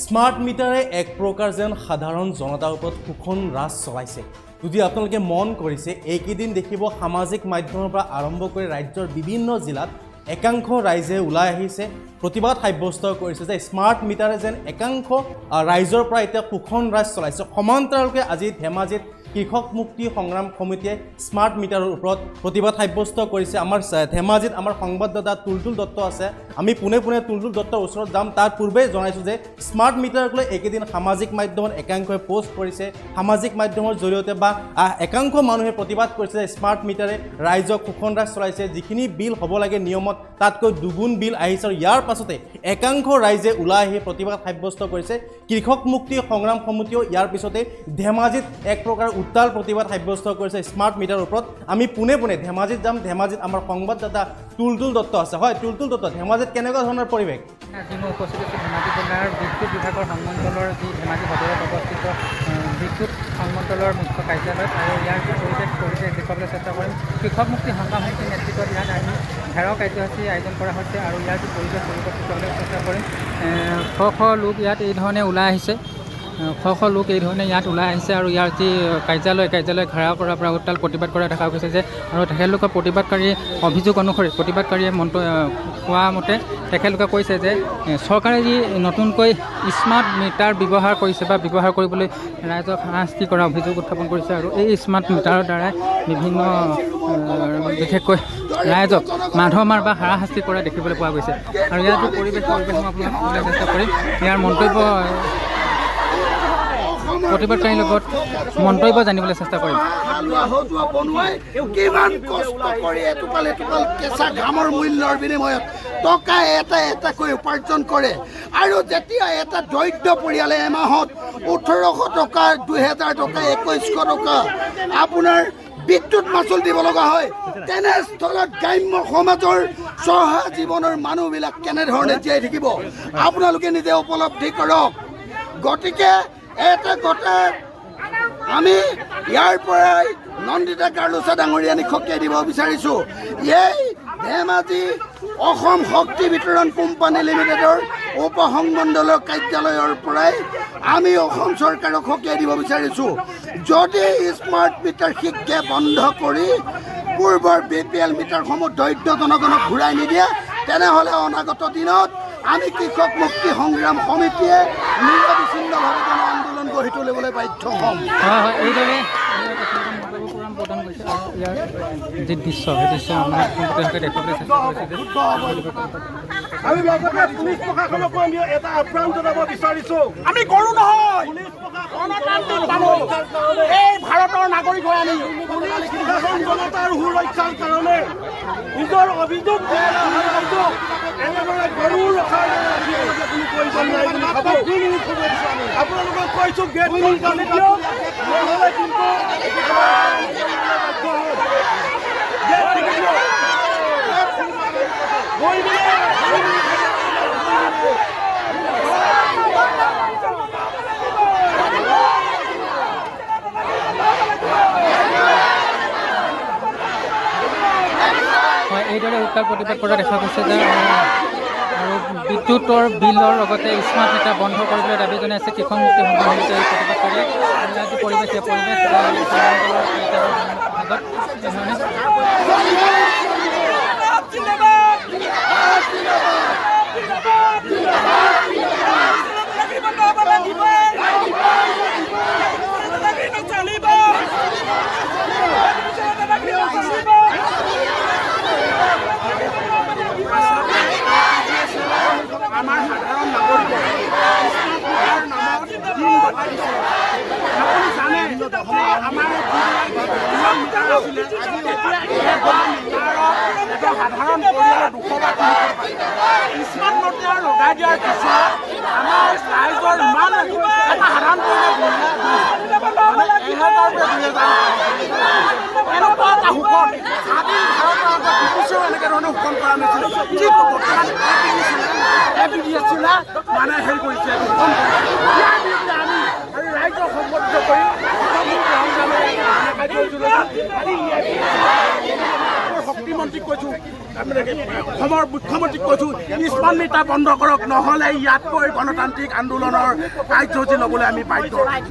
Smart মিটাৰে এক প্ৰকাৰ যেন সাধাৰণ জনতাৰ ওপৰত শোষণ ৰাজ চলাইছে। যদি আপোনালোকে মন কৰিছে এইকেইদিন দেখিব সামাজিক মাধ্যমৰ পৰা আৰম্ভ কৰি ৰাজ্যৰ বিভিন্ন জিলাত একাংশ ৰাইজে ওলাই আহিছে প্ৰতিবাদ সাব্যস্ত কৰিছে যে স্মাৰ্ট মিটাৰে যেন একাংশ ৰাইজৰ পৰা এতিয়া শোষণ ৰাজ চলাইছে। সমান্তৰালকৈ আজি ধেমাজিত কৃষক মুক্তি সংগ্ৰাম সমিতিয়ে স্মাৰ্ট মিটাৰৰ ওপৰত প্ৰতিবাদ সাব্যস্ত কৰিছে। আমাৰ ধেমাজিত আমাৰ সংবাদদাতা তুলতুল দত্ত আছে, আমি পোনে পোনে তুলতুল দত্তৰ ওচৰত যাম। তাৰ পূৰ্বে জনাইছোঁ যে স্মাৰ্ট মিটাৰক লৈ এইকেইদিন সামাজিক মাধ্যমত একাংশই পোষ্ট কৰিছে, সামাজিক মাধ্যমৰ জৰিয়তে বা একাংশ মানুহে প্ৰতিবাদ কৰিছে যে স্মাৰ্ট মিটাৰে ৰাইজক শোষণ ৰাজ চলাইছে। যিখিনি বিল হ'ব লাগে নিয়মত তাতকৈ দুগুণ বিল আহিছে আৰু ইয়াৰ পাছতে একাংশ ৰাইজে ওলাই আহি প্ৰতিবাদ সাব্যস্ত কৰিছে। কৃষক মুক্তি সংগ্ৰাম সমিতিও ইয়াৰ পিছতে ধেমাজিত এক প্ৰকাৰ উত্তাল প্ৰতিবাদ সাব্যস্ত কৰিছে স্মাৰ্ট মিটাৰৰ ওপৰত। আমি পোনে পোনে ধেমাজিত যাম। ধেমাজিত আমাৰ সংবাদদাতা তুলতুল দত্ত আছে। হয় তুলতুল দত্ত, ধেমাজিত কেনেকুৱা ধৰণৰ পৰিৱেশ? আজি মই উপস্থিত আছোঁ ধেমাজি জিলাৰ বিদ্যুৎ বিভাগৰ সংমণ্ডলৰ যি ধেমাজি সদৰত অৱস্থিত বিদ্যুৎ সংমণ্ডলৰ মুখ্য কাৰ্যালয়ত, আৰু ইয়াৰ পৰিৱেশ দেখুৱাবলৈ চেষ্টা কৰিম। কৃষক মুক্তি সংগ্ৰাম সমিতিৰ নেতৃত্বত ইয়াত আমি ঘেৰাও কাৰ্যসূচী আয়োজন কৰা হৈছে আৰু ইয়াৰ যি পৰিৱেশ কৰিবলৈ চেষ্টা কৰিম। শ লোক ইয়াত এই ধৰণে ওলাই আহিছে, শ লোক এই ধৰণে ইয়াত ওলাই আহিছে আৰু ইয়াৰ যি কাৰ্যালয় ঘেৰাও কৰাৰ পৰা উত্তাল প্ৰতিবাদ কৰা দেখা গৈছে যে, আৰু তেখেতলোকৰ প্ৰতিবাদকাৰীয়ে অভিযোগ অনুসৰি প্ৰতিবাদকাৰীয়ে কোৱা মতে তেখেতলোকে কৈছে যে চৰকাৰে যি নতুনকৈ স্মাৰ্ট মিটাৰ ব্যৱহাৰ কৰিছে বা ব্যৱহাৰ কৰিবলৈ ৰাইজক শাস্তি কৰা অভিযোগ উত্থাপন কৰিছে, আৰু এই স্মাৰ্ট মিটাৰৰ দ্বাৰাই বিভিন্ন বিশেষকৈ ৰাইজক মাধমাৰ বা হাৰাশাস্তি কৰা দেখিবলৈ পোৱা গৈছে। আৰু ইয়াৰ যি পৰিৱেশ মই আপোনালোকক ক'বলৈ চেষ্টা কৰিম। ইয়াৰ মন্তব্য প্ৰতিবাদকাৰীৰ লগত মন্তব্য জানিবলৈ চেষ্টা কৰিম। কিমান কষ্ট কৰি এটোপাল কেঁচা ঘামৰ মূল্যৰ বিনিময়ত টকা এটাকৈ উপাৰ্জন কৰে, আৰু যেতিয়া এটা দৰিদ্ৰ পৰিয়ালে এমাহত 1800 টকা 2000 টকা 2100 টকা আপোনাৰ বিদ্যুৎ মাচুল দিব লগা হয়, তেনেস্থলত গ্ৰাম্য সমাজৰ চহা জীৱনৰ মানুহবিলাক কেনেধৰণে জীয়াই থাকিব আপোনালোকে নিজে উপলব্ধি কৰক। গতিকে এটা কথা আমি ইয়াৰ পৰাই নন্দিতা গাৰ্লুচা ডাঙৰীয়ানী সকীয়াই দিব বিচাৰিছোঁ। এই ধেমাজি অসম শক্তি বিতৰণ কোম্পানী লিমিটেডৰ উপসংমণ্ডলৰ কাৰ্যালয়ৰ পৰাই আমি অসম চৰকাৰক সকীয়াই দিব বিচাৰিছোঁ, যদি স্মাৰ্ট মিটাৰ শীঘ্ৰে বন্ধ কৰি পূৰ্বৰ BPL মিটাৰসমূহ দৰিদ্ৰ জনগণক ঘূৰাই নিদিয়ে, তেনেহ'লে অনাগত দিনত আমি কৃষক মুক্তি সংগ্ৰাম সমিতিয়ে নিৰবিচ্ছিন্নভাৱে গণ আন্দোলন গঢ়ি তুলিবলৈ বাধ্য হ'ম। এইদৰে প্ৰদান কৰিছে আৰু ইয়াৰ যি দৃশ্য সেই দৃশ্য আমাৰ সম্পূৰ্ণভাৱে দেখুৱাবলৈ চেষ্টা কৰিছে। আমি লগতে পুলিচ প্ৰশাসনকো আমি এটা আহ্বান জনাব বিচাৰিছোঁ, আমি কৰোঁ নহয় গণতান্ত্ৰিক মানুহ, এই ভাৰতৰ নাগৰিক হৈ আমি পুলিচ প্ৰশাসন জনতাৰ সুৰক্ষাৰ কাৰণে নিজৰ অভিযোগ এনেদৰে গৰু ৰখাৰ কোনো প্ৰয়োজন নাই বুলি ভাবোঁ। আপোনালোকক কৈছোঁ গেট সোনকালে দিয়ক, নহ'লে কিন্তু এইদৰে উত্তাল প্ৰতিবাদ কৰা দেখা গৈছে যে, আৰু বিদ্যুতৰ বিলৰ লগতে স্মাৰ্ট মিটাৰ বন্ধ কৰিবলৈ দাবী জনাইছে কৃষক মুক্তি সংগ্ৰাম সমিতিয়ে এই প্ৰতিবাদকাৰীয়ে। ৰাজ্য পৰিৱেশ আমাৰ সাধাৰণ নাগৰিক জানে আমাৰ সাধাৰণ পৰিয়ালৰ 200 স্মাৰ্ট মিটাৰ লগাই দিয়াৰ পিছত আমাৰ ৰাইজৰ ইমান এটা সাধাৰণ এনেকুৱা এটা শোষণ স্বাধীন ভাৰতৰ আগত ব্ৰিটিছেও এনেকৈ ধৰণে শোষণ কৰা নাছিল। মানে হেৰি কৰিছে আমি আৰু ৰাইজক সম্বৰ্ধিত কৰি শক্তিমন্ত্ৰীক কৈছোঁ অসমৰ মুখ্যমন্ত্ৰীক কৈছোঁ স্মাৰ্ট মিটাৰ বন্ধ কৰক নহ'লে ইয়াতকৈ গণতান্ত্ৰিক আন্দোলনৰ কাৰ্যসূচী ল'বলৈ আমি বাধ্য হয়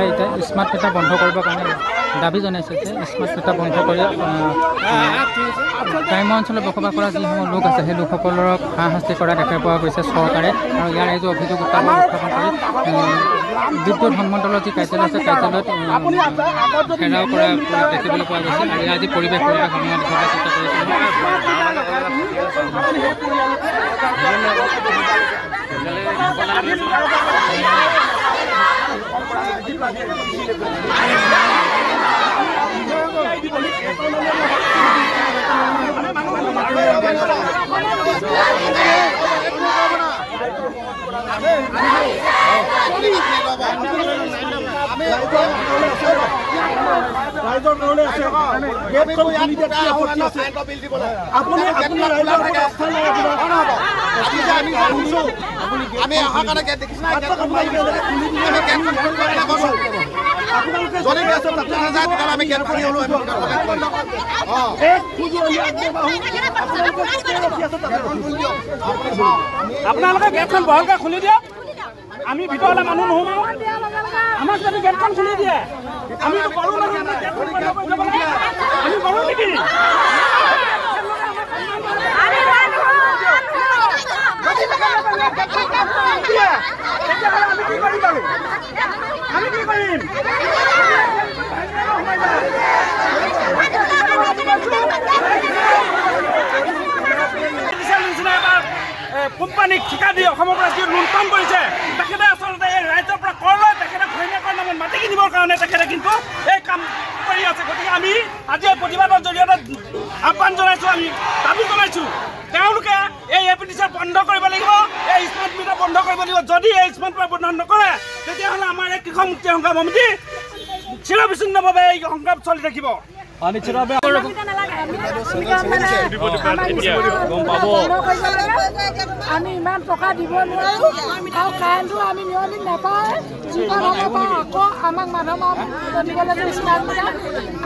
এতিয়া স্মাৰ্ট মিটাৰ বন্ধ কৰিবৰ কাৰণে দাবী জনাইছে যে স্মাৰ্ট মিটাৰ বন্ধ কৰি গ্ৰাম্য অঞ্চলত বসবাস কৰা যিসমূহ লোক আছে সেই লোকসকলক হাৰাশাস্তি কৰা দেখা পোৱা গৈছে চৰকাৰে আৰু ইয়াৰ এই যে অভিযোগ উত্থাপন কৰি বিদ্যুৎ সংমণ্ডলৰ যি কাৰ্যালয় আছে কাৰ্যালয়ত ঘেৰাও কৰা দেখিবলৈ পোৱা গৈছে আৰু ইয়াৰ যি পৰিৱেশ সমূহ দেখাবলৈ চেষ্টা ৰাইজৰ কাৰণে আছে গেটখন খুলি দিয়া কি আপত্তি আছে আপুনি ৰাইজৰ আমি অহা কাৰণে গেট দেখিছোঁ যদি গেছৰ তাতে নাযায় তেতিয়াহ'লে আমি গেট খুলি হ'লো আপোনালোকে গেটখন বহলকৈ খুলি দিয়ক আমি ভিতৰলৈ মানুহ নোসোমাওঁ আমাক যদি গেটখন খুলি দিয়ে আমি কৰোঁ আমি কৰোঁ নেকি আমি কি কৰিম বাৰু আমি কি কৰিম কোম্পানীক ঠিকা দি অসমৰ পৰা যি লুণ্ঠন কৰিছে তেখেতে আচলতে এই ৰাজ্যৰ পৰা কৰ লয় তেখেতে ঘৈণীয়েকৰ নামত মাটি কিনিবৰ কাৰণে তেখেতে কিন্তু এই কাম কৰি আছে গতিকে আমি আজি এই প্ৰতিবাদৰ জৰিয়তে আহ্বান জনাইছোঁ আমি দাবী জনাইছোঁ তেওঁলোকে এই এপিডিচি বন্ধ কৰিব লাগিব এই স্মাৰ্ট মিটাৰ বন্ধ কৰিব লাগিব যদি এই স্মাৰ্ট মিটাৰ বন্ধ নকৰে তেতিয়াহ'লে আমাৰ এই কৃষক মুক্তি সংগ্ৰাম সমিতি চিৰবিচ্ছিন্নভাৱে এই সংগ্ৰাম চলি থাকিব আমি ইমান টকা দিব নোৱাৰোঁ আৰু কাৰেণ্টটো আমি নিয়মিত নাপাওঁ যিমান সময় আকৌ আমাক মানুহ দিবলৈ যে স্মাৰ্ট মিটাৰ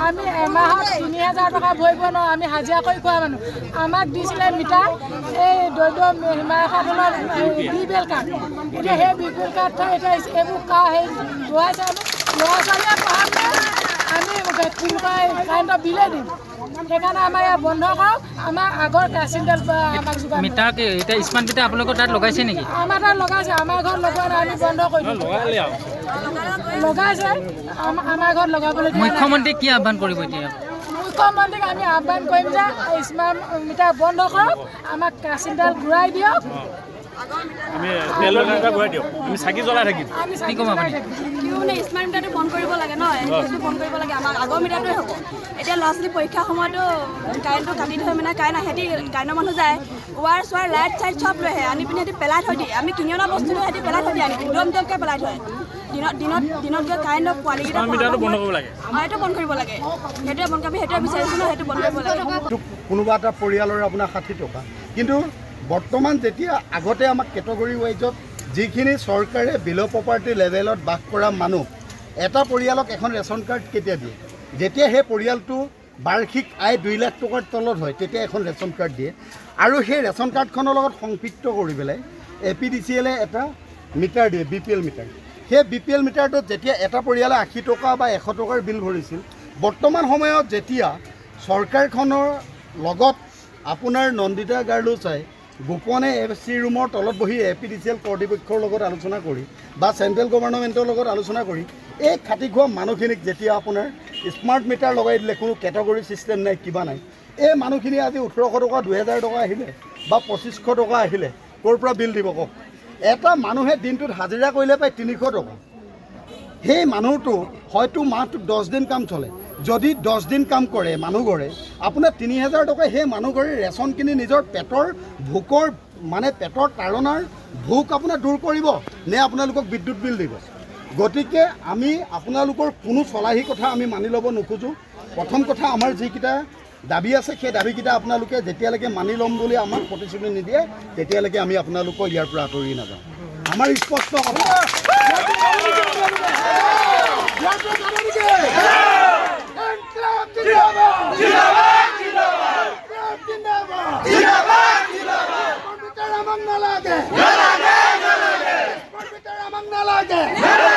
আমি এমাহত ৩,০০০ টকা ভৰিব নোৱাৰোঁ আমি হাজিৰা কৰি খোৱা মানুহ আমাক দিছিলে মিটাৰ এই দৈদ্য হিমায়তৰ BPL কাৰ্ড এতিয়া সেই BPL কাৰ্ড থৈ এতিয়া এইবোৰ সেই ল'ৰা ছোৱালীয়ে পঢ়াবলৈ আমি কাৰেণ্টৰ বিলে দিম সেইকাৰণে আমাৰ ইয়াত বন্ধ কৰক আমাৰ আগৰ কেৰাচিন তেল আমাক যোগান মিটাৰ এতিয়া স্মাৰ্ট মিটাৰ আপোনালোকৰ তাত লগাইছে নেকি আমাৰ তাত লগাইছে আমাৰ ঘৰত লগোৱা নাই আমি বন্ধ কৰি দিম লগাইছে আমাৰ ঘৰত লগাবলৈ মুখ্যমন্ত্ৰীক কি আহ্বান কৰিব এতিয়া মুখ্যমন্ত্ৰীক আমি আহ্বান কৰিম যে স্মাৰ্ট মিটাৰ বন্ধ কৰক আমাক কেৰাচিন তেল ঘূৰাই দিয়ক আমি তেল ঘূৰাই দিয়ক আমি চাকি জ্বলাই থাকিম কি ক'ম আপুনি মানে স্মাৰ্ট মিটাৰটো বন্ধ কৰিব লাগে ন সেইটো বন্ধ কৰিব লাগে আমাৰ আগৰ মিটাৰটোৱে হ'ব এতিয়া ল'ৰা ছোৱালী পৰীক্ষাৰ সময়তো কাৰেণ্টটো কাটি থৈ মানে কাৰেণ্ট সিহঁতি কাৰেণ্টৰ মানুহ যায় ৱাৰ চোৱাৰ লাইট চাইট চব লৈ আহে আনি পিনে সিহঁতি পেলাই থৈ দিয়ে আমি কিনি অনা বস্তুটো সিহঁতি পেলাই থৈ দিয়ে আনি দমকৈ পেলাই থয় দিনত গৈ কাৰেণ্টৰ পোৱালিকেইটা বন্ধ কৰিব লাগে সেইটো বন্ধ কৰিব লাগে সেইটোৱে বন্ধ আমি সেইটোৱে বিচাৰিছোঁ ন সেইটো বন্ধ কৰিব লাগে কোনোবা এটা পৰিয়ালৰ আপোনাৰ 60 টকা কিন্তু বৰ্তমান যেতিয়া আগতে আমাক কেটেগৰী ৱাইজত যিখিনি চৰকাৰে বিল' প্ৰপাৰ্টি লেভেলত বাস কৰা মানুহ এটা পৰিয়ালক এখন ৰেচন কাৰ্ড কেতিয়া দিয়ে যেতিয়া সেই পৰিয়ালটো বাৰ্ষিক আয় 2 লাখ টকাৰ তলত হয় তেতিয়া এখন ৰেচন কাৰ্ড দিয়ে আৰু সেই ৰেচন কাৰ্ডখনৰ লগত সংপৃক্ত কৰি পেলাই APDCL এটা মিটাৰ দিয়ে BPL মিটাৰ সেই BPL মিটাৰটোত যেতিয়া এটা পৰিয়ালে 80 টকা বা 100 টকাৰ বিল ভৰিছিল বৰ্তমান সময়ত যেতিয়া চৰকাৰখনৰ লগত আপোনাৰ নন্দিতা গাৰ্লুচাই গোপনে FC ৰুমৰ তলত বহি APDCL কৰ্তৃপক্ষৰ লগত আলোচনা কৰি বা চেণ্ট্ৰেল গভৰ্ণমেণ্টৰ লগত আলোচনা কৰি এই খাটি খোৱা মানুহখিনিক যেতিয়া আপোনাৰ স্মাৰ্ট মিটাৰ লগাই দিলে কোনো কেটেগৰী ছিষ্টেম নাই কিবা নাই এই মানুহখিনি আজি 1800 টকা 2000 টকা আহিলে বা 2500 টকা আহিলে ক'ৰ পৰা বিল দিব কওক এটা মানুহে দিনটোত হাজিৰা কৰিলে পায় 300 টকা সেই মানুহটো হয়তো মাহটোত 10 দিন কাম চলে যদি 10 দিন কাম কৰে মানুহঘৰে আপোনাৰ 3000 টকা সেই মানুহঘৰে ৰেচন কিনি নিজৰ পেটৰ ভোকৰ মানে পেটৰ তাৰণাৰ ভোক আপোনাৰ দূৰ কৰিব নে আপোনালোকক বিদ্যুৎ বিল দিব গতিকে আমি আপোনালোকৰ কোনো চলাহী কথা আমি মানি ল'ব নোখোজোঁ প্ৰথম কথা আমাৰ যিকেইটা দাবী আছে সেই দাবীকেইটা আপোনালোকে যেতিয়ালৈকে মানি ল'ম বুলি আমাক প্ৰতিশ্ৰুতি নিদিয়ে তেতিয়ালৈকে আমি আপোনালোকক ইয়াৰ পৰা আঁতৰি নাযাওঁ আমাৰ স্পষ্ট কথা নালাগে